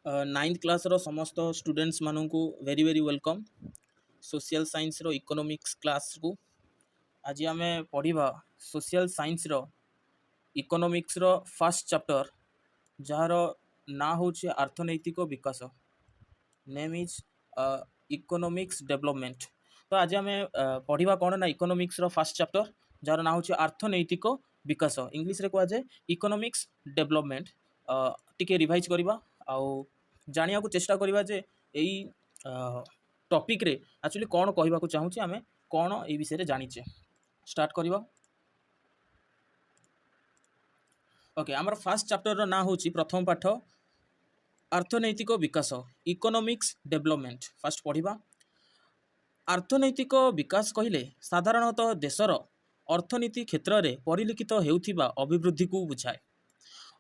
Ninth class रो समस्त students मानू very very welcome social science रो इकोनॉमिक्स क्लास को। आज आम पढ़ा सोशल साइंस रो इकोनॉमिक्स रो फर्स्ट चैप्टर जार ना हूँ अर्थनैतिक विकास। Name is economics development. तो आज आम पढ़ा कौन ना इकोनॉमिक्स रो फर्स्ट चैप्टर जार ना हूँ अर्थनैतिक विकास। इंग्लिश रे कह जाए इकोनॉमिक्स डेवलपमेंट। टिके रिवाइज करवा आउ जानिया को चेष्टा करवा जे यही टॉपिक रे एक्चुअली कौन कहवा चाहूँगी आम कौन ये विषय जानीचे। स्टार्ट करवा। ओके आमर फर्स्ट चैप्टर रो ना हूँ प्रथम पाठ अर्थनैतिक विकास इकोनॉमिक्स डेवलपमेंट। फास्ट पढ़ा अर्थनैतिक विकास कहले साधारणतः देशर अर्थनीति क्षेत्र में परिलक्षित होउथिबा अभिवृद्धि को बुझाए।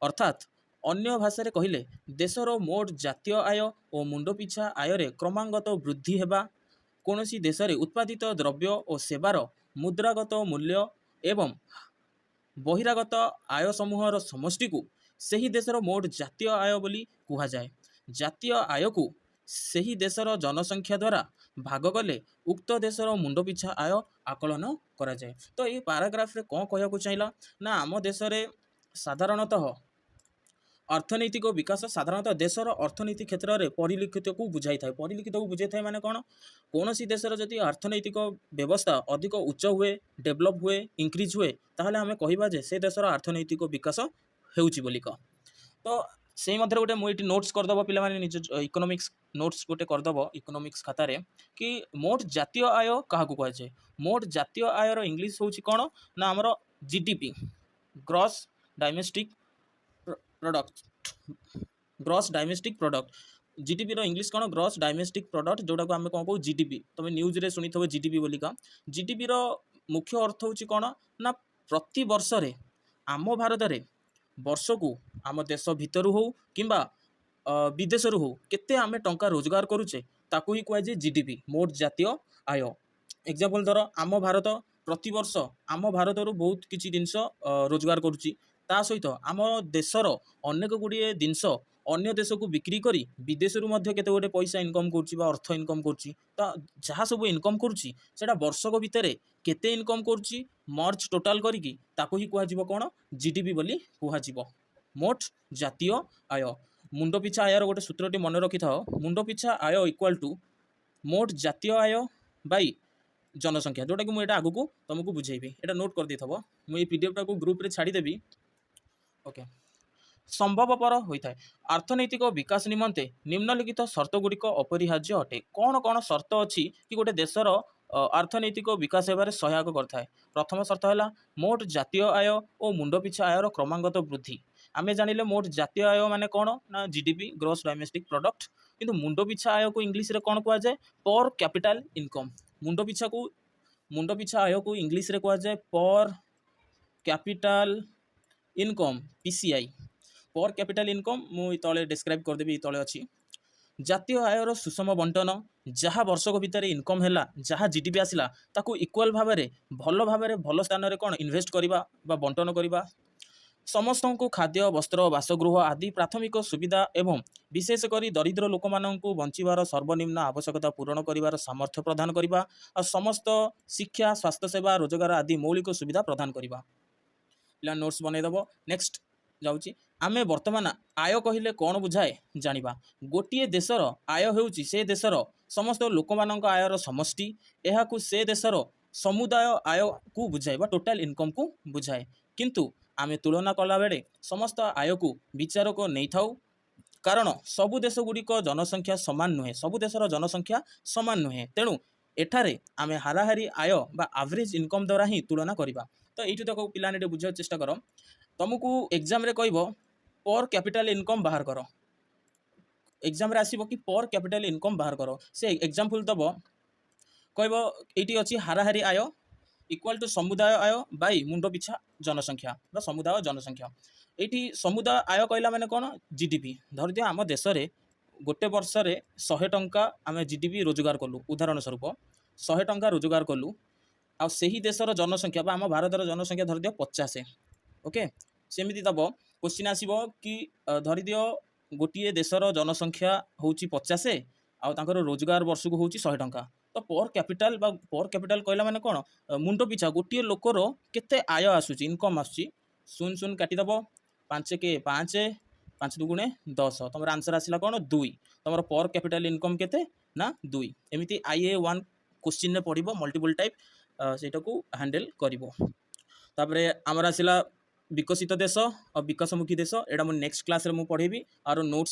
अर्थात अन्य भाषा रे कहले देशर मोट जातीय आय और मुंड पिछा आय रे क्रमागत वृद्धि हेबा, कोनोसी देश रे उत्पादित द्रव्य और सेवार मुद्रागत मूल्य एवं बहिरागत आय समूहर समष्टि को सही देशर मोट जातीय आय बोली कुहा जाए। जातीय आय को सही देशर जनसंख्या द्वारा भाग कले उक्त देशर मुंड पिछा आय आकलन करा जाए। तो ये पैराग्राफ रे कौन कहया चाहिला ना आम देश रे साधारणतः अर्थनैतिक विकास साधारणतः देशर अर्थनीति क्षेत्र में परिलक्षित को बुझाई था। परिलक्षित को बुझाई था माने कौन कौन सी देशर जदि अर्थनैतिक व्यवस्था अधिक उच्च हुए डेभलप हुए इंक्रीज हुए ताहले आमे कहिबा जे से देशर अर्थनैतिक विकास हेउची बोली क। तो से मध्य गोटे मुझे नोट्स करदेव पे निज इकोनॉमिक्स नोट्स गोटे करदेव इकोनॉमिक्स खातार कि मोट जातीय आय क्या कहुए। मोट जातीय आयर इंग्लीश हूँ कौन ना आमर GDP gross domestic product. Gross domestic product GDP रो इंग्लिश कौन ग्रॉस डायमेस्टिक प्रोडक्ट जोटा को आम कौन कहू जीडीपी। तुम न्यूज रे सुनी थो जीडीपी बोलिका। जीडीपी रो मुख्य अर्थ हूँ कौन ना प्रति वर्ष रे आम भारत रे वर्ष को आम देश भितर हो किंबा विदेश हो केते आमे टंका रोजगार करुचे ताकू ही कहुए जीडीपी मोट जातीय आय। एग्जांपल धर आम भारत प्रति वर्ष आम भारत बहुत किसी जिनस रोजगार करुच्ची ता सहित आम देशर अनेक गुड़िए जिनस अन्य देश को बिक्री करी विदेश केते गोटे पैसा इनकम करुच्ची बा अर्थ इनकम करुच्ची। तो जहाँ सब इनकम करुच्ची सेटा वर्षक भितर केते इनकम करुच्ची मर्ज टोटाल करिकी ताकू ही कहुजिबो कौन जीडीपी बोली कहुजिबो मोट जातीय आय। मुंड पिछा आयर गोटे सूत्रटी मन रखि था मुंड पिछा आय इक्वाल टू मोट जातीय आय बाई जनसंख्या जोटा कि मुझे आगू तुमको बुझेबी। एटा नोट कर देथबो मुझे पीडीएफ टाको ग्रुप रे छाड़ीदेवी। ओके संभवपर होता है अर्थनैतिक विकास निमंते निम्नलिखित शर्त गुड़िक अपरिहार्य अटे। कौन कौन शर्त अच्छी कि गोटे देशर अर्थनैतिक विकास होबार सहायक करता है। प्रथम शर्त है मोट जातीय आय और मुंड पिछा आयर क्रमागत वृद्धि। आमे जानिले मोट जातीय आय माने कौन ना जीडीपी ग्रॉस डोमेस्टिक प्रोडक्ट किंतु मुंड पिछा आय को इंग्लिश रे कौन कह जाए पर कैपिटल इनकम। मुंड पिछा आय को इंग्लिश रे कह जाए पर कैपिटल इनकम पीसीआई पर कैपिटल इनकम मुझे तले डिस्क्राइब करदेवी तले अच्छी। जातीय आयर सुषम बंटन जहाँ वर्षक भितर इनकम है जहाँ जीडीपी आसला ताकू इक्वाल भाव में भल स्थान में कौन इन्वेस्ट करवा बंटन करवा। समस्त को खाद्य वस्त्र बासगृह आदि प्राथमिक सुविधा एवं विशेषकर दरिद्र लोक मानू बंचार सर्वनिम्न आवश्यकता पूरण कर सामर्थ्य प्रदान करवा और समस्त शिक्षा स्वास्थ्य सेवा रोजगार आदि मौलिक सुविधा प्रदान करवा। पिला नोट्स बनईदेव। नेक्स्ट जाऊँगी आमे वर्तमान आय कहले कौन बुझाए जानिबा। गोटिए देशर आय होउची से देशर समस्त लोक मानक आयर समष्टि। एहाकु से देशर समुदाय आय को बुझाए बा टोटाल इनकम को बुझाए। किंतु आमे तुलना कला बेले समस्त आय को विचार को नहीं थाउ कारण सबु देश गुड़िक जनसंख्या सामान नुहे सबु देशर जनसंख्या सामान नुहे तेणु एठारे आमे हाराहारी आय बा एवरेज इनकम द्वारा ही तुलना करवा। तो ये तक पिलाने बुझा चेष्टा कर तुमको एग्जाम रे कहब पर कैपिटल इनकम बाहर कर। एग्जाम रे आसीबो कि पर कैपिटल इनकम बाहर कर से एग्जांपल दब कहब ये अच्छी हाराहारी आय इक्वाल टू समुदाय आय बाई मुंड पिछा जनसंख्या बा समुदाय जनसंख्या। ये समुदाय आय कहला माने कौन जीडीपी। धर दिया आम देश में गोटे वर्ष रे 100 टंका आम जीडीपी रोजगार कलु उदाहरण स्वरूप 100 टंका रोजगार कलु आ सही देशर जनसंख्या बा आम भारतर जनसंख्या धर दियो 50। ओके सेमती दब क्वेश्चन आसीबो कि धरी दियो गोटे देशर जनसंख्या हूँ 50 आउ तांकर रोजगार वर्ष को हूँ 100 टंका तो पर कैपिटाल कहला माने कौन मुंड पिछा गोटे लोकर केते आय आसूची इनकम आसूची शून्य शून्य काटिदेव 5 के 5 5 दुगुणे 10 तुम आंसर आसला कौन 2 तुम पर कैपिटाल इनकम केते ना 2 एमती IA1 क्वेश्चन ने पढ़िबो मल्टीपल टाइप सेटा को हैंडल करिवो तापरे आमर आसला विकसित देश और विकासमुखी देश एटा मु नेक्स्ट क्लास रे मु पढ़ेबी आरो नोट्स